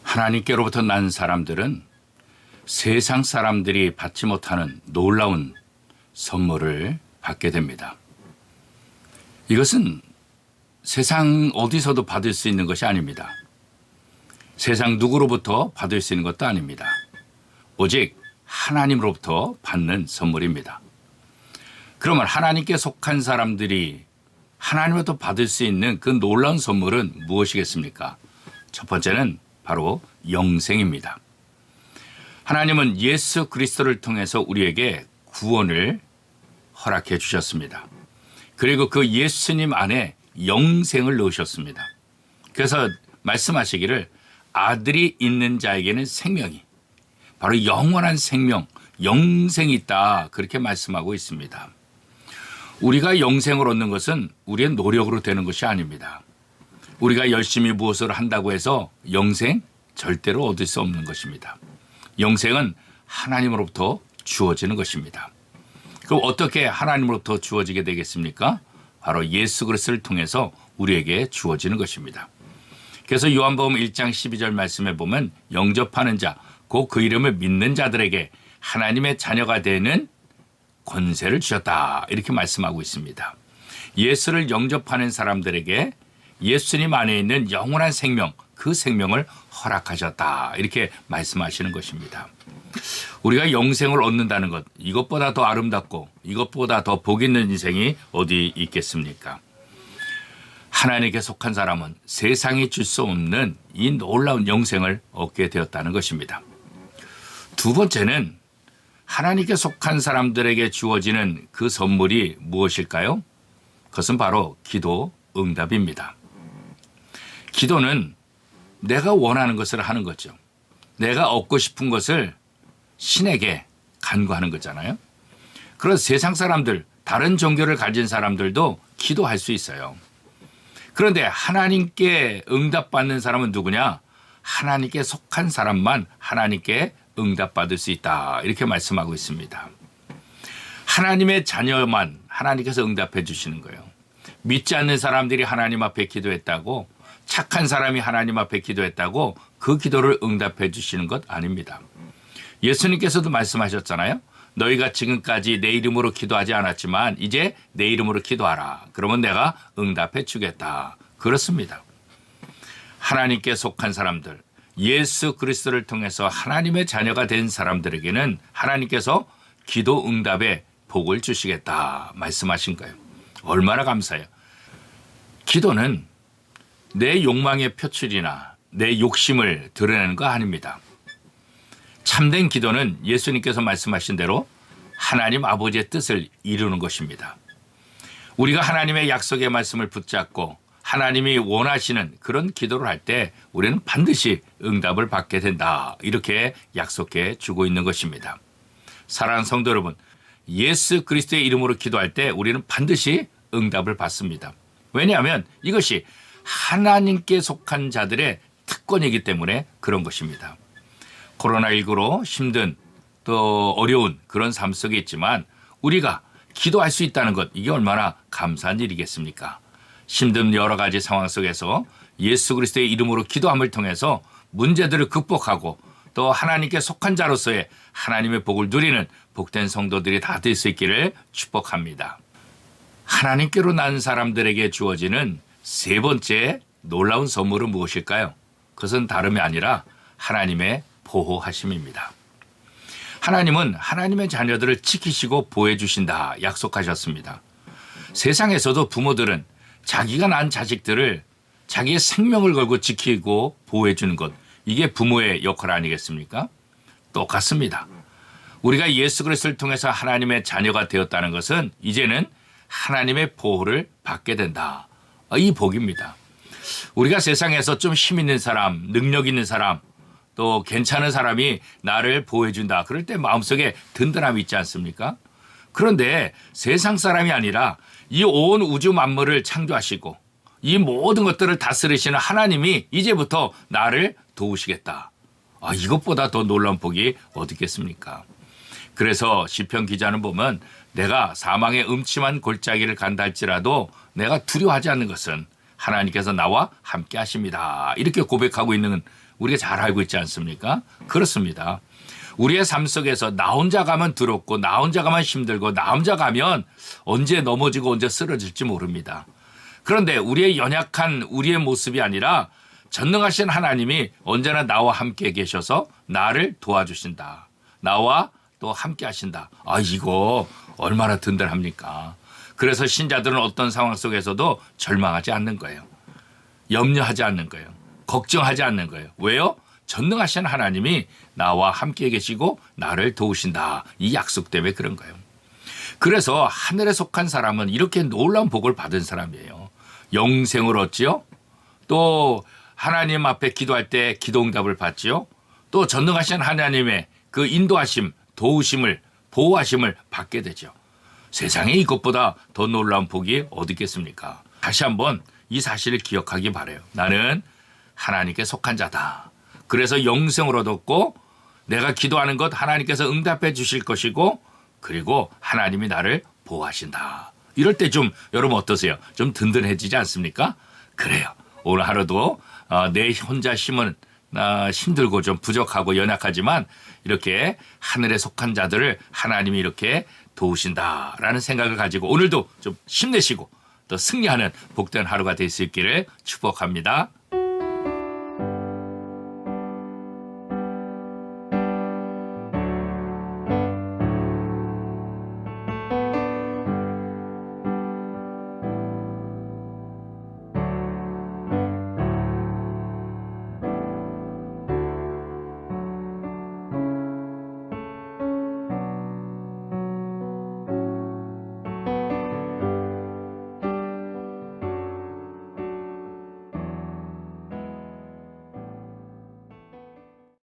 하나님께로부터 난 사람들은 세상 사람들이 받지 못하는 놀라운 선물을 받게 됩니다. 이것은 세상 어디서도 받을 수 있는 것이 아닙니다. 세상 누구로부터 받을 수 있는 것도 아닙니다. 오직 하나님으로부터 받는 선물입니다. 그러면 하나님께 속한 사람들이 하나님으로부터 받을 수 있는 그 놀라운 선물은 무엇이겠습니까? 첫 번째는 바로 영생입니다. 하나님은 예수 그리스도를 통해서 우리에게 구원을 허락해 주셨습니다. 그리고 그 예수님 안에 영생을 넣으셨습니다. 그래서 말씀하시기를 아들이 있는 자에게는 생명이, 바로 영원한 생명, 영생이 있다, 그렇게 말씀하고 있습니다. 우리가 영생을 얻는 것은 우리의 노력으로 되는 것이 아닙니다. 우리가 열심히 무엇을 한다고 해서 영생 절대로 얻을 수 없는 것입니다. 영생은 하나님으로부터 주어지는 것입니다. 그럼 어떻게 하나님으로부터 주어지게 되겠습니까? 바로 예수 그리스도를 통해서 우리에게 주어지는 것입니다. 그래서 요한복음 1장 12절 말씀에 보면 영접하는 자, 곧 그 이름을 믿는 자들에게 하나님의 자녀가 되는 권세를 주셨다, 이렇게 말씀하고 있습니다. 예수를 영접하는 사람들에게 예수님 안에 있는 영원한 생명, 그 생명을 허락하셨다, 이렇게 말씀하시는 것입니다. 우리가 영생을 얻는다는 것, 이것보다 더 아름답고 이것보다 더 복 있는 인생이 어디 있겠습니까? 하나님께 속한 사람은 세상이 줄 수 없는 이 놀라운 영생을 얻게 되었다는 것입니다. 두 번째는 하나님께 속한 사람들에게 주어지는 그 선물이 무엇일까요? 그것은 바로 기도 응답입니다. 기도는 내가 원하는 것을 하는 거죠. 내가 얻고 싶은 것을 신에게 간구하는 거잖아요. 그래서 세상 사람들, 다른 종교를 가진 사람들도 기도할 수 있어요. 그런데 하나님께 응답받는 사람은 누구냐? 하나님께 속한 사람만 하나님께 응답받을 수 있다, 이렇게 말씀하고 있습니다. 하나님의 자녀만 하나님께서 응답해 주시는 거예요. 믿지 않는 사람들이 하나님 앞에 기도했다고, 착한 사람이 하나님 앞에 기도했다고 그 기도를 응답해 주시는 것 아닙니다. 예수님께서도 말씀하셨잖아요. 너희가 지금까지 내 이름으로 기도하지 않았지만 이제 내 이름으로 기도하라. 그러면 내가 응답해 주겠다. 그렇습니다. 하나님께 속한 사람들, 예수 그리스도를 통해서 하나님의 자녀가 된 사람들에게는 하나님께서 기도 응답의 복을 주시겠다 말씀하신 거예요. 얼마나 감사해요. 기도는 내 욕망의 표출이나 내 욕심을 드러내는 거 아닙니다. 참된 기도는 예수님께서 말씀하신 대로 하나님 아버지의 뜻을 이루는 것입니다. 우리가 하나님의 약속의 말씀을 붙잡고 하나님이 원하시는 그런 기도를 할 때 우리는 반드시 응답을 받게 된다, 이렇게 약속해 주고 있는 것입니다. 사랑하는 성도 여러분, 예수 그리스도의 이름으로 기도할 때 우리는 반드시 응답을 받습니다. 왜냐하면 이것이 하나님께 속한 자들의 특권이기 때문에 그런 것입니다. 코로나19로 힘든 또 어려운 그런 삶 속에 있지만 우리가 기도할 수 있다는 것, 이게 얼마나 감사한 일이겠습니까? 힘든 여러 가지 상황 속에서 예수 그리스도의 이름으로 기도함을 통해서 문제들을 극복하고 또 하나님께 속한 자로서의 하나님의 복을 누리는 복된 성도들이 다 될 수 있기를 축복합니다. 하나님께로 난 사람들에게 주어지는 세 번째 놀라운 선물은 무엇일까요? 그것은 다름이 아니라 하나님의 보호하심입니다. 하나님은 하나님의 자녀들을 지키시고 보호해 주신다 약속하셨습니다. 세상에서도 부모들은 자기가 낳은 자식들을 자기의 생명을 걸고 지키고 보호해 주는 것, 이게 부모의 역할 아니겠습니까? 똑같습니다. 우리가 예수 그리스도를 통해서 하나님의 자녀가 되었다는 것은 이제는 하나님의 보호를 받게 된다, 이 복입니다. 우리가 세상에서 좀 힘 있는 사람, 능력 있는 사람, 또 괜찮은 사람이 나를 보호해 준다, 그럴 때 마음속에 든든함이 있지 않습니까? 그런데 세상 사람이 아니라 이 온 우주 만물을 창조하시고 이 모든 것들을 다스리시는 하나님이 이제부터 나를 도우시겠다, 이것보다 더 놀라운 복이 어디 있겠습니까? 그래서 시편 기자는 보면 내가 사망의 음침한 골짜기를 간다 할지라도 내가 두려워하지 않는 것은 하나님께서 나와 함께 하십니다, 이렇게 고백하고 있는 우리가 잘 알고 있지 않습니까? 그렇습니다. 우리의 삶 속에서 나 혼자 가면 두렵고 나 혼자 가면 힘들고 나 혼자 가면 언제 넘어지고 언제 쓰러질지 모릅니다. 그런데 우리의 연약한 우리의 모습이 아니라 전능하신 하나님이 언제나 나와 함께 계셔서 나를 도와주신다. 나와 또 함께 하신다. 아, 이거 얼마나 든든합니까? 그래서 신자들은 어떤 상황 속에서도 절망하지 않는 거예요. 염려하지 않는 거예요. 걱정하지 않는 거예요. 왜요? 전능하신 하나님이 나와 함께 계시고 나를 도우신다. 이 약속 때문에 그런 거예요. 그래서 하늘에 속한 사람은 이렇게 놀라운 복을 받은 사람이에요. 영생을 얻지요. 또 하나님 앞에 기도할 때 기도응답을 받지요. 또 전능하신 하나님의 그 인도하심, 도우심을, 보호하심을 받게 되죠. 세상에 이것보다 더 놀라운 복이 어디 있겠습니까? 다시 한번 이 사실을 기억하기 바라요. 나는 하나님께 속한 자다. 그래서 영생을 얻었고 내가 기도하는 것 하나님께서 응답해 주실 것이고 그리고 하나님이 나를 보호하신다. 이럴 때 좀 여러분 어떠세요? 좀 든든해지지 않습니까? 그래요. 오늘 하루도 내 혼자 힘은 힘들고 좀 부족하고 연약하지만 이렇게 하늘에 속한 자들을 하나님이 이렇게 도우신다라는 생각을 가지고 오늘도 좀 힘내시고 또 승리하는 복된 하루가 될 수 있기를 축복합니다.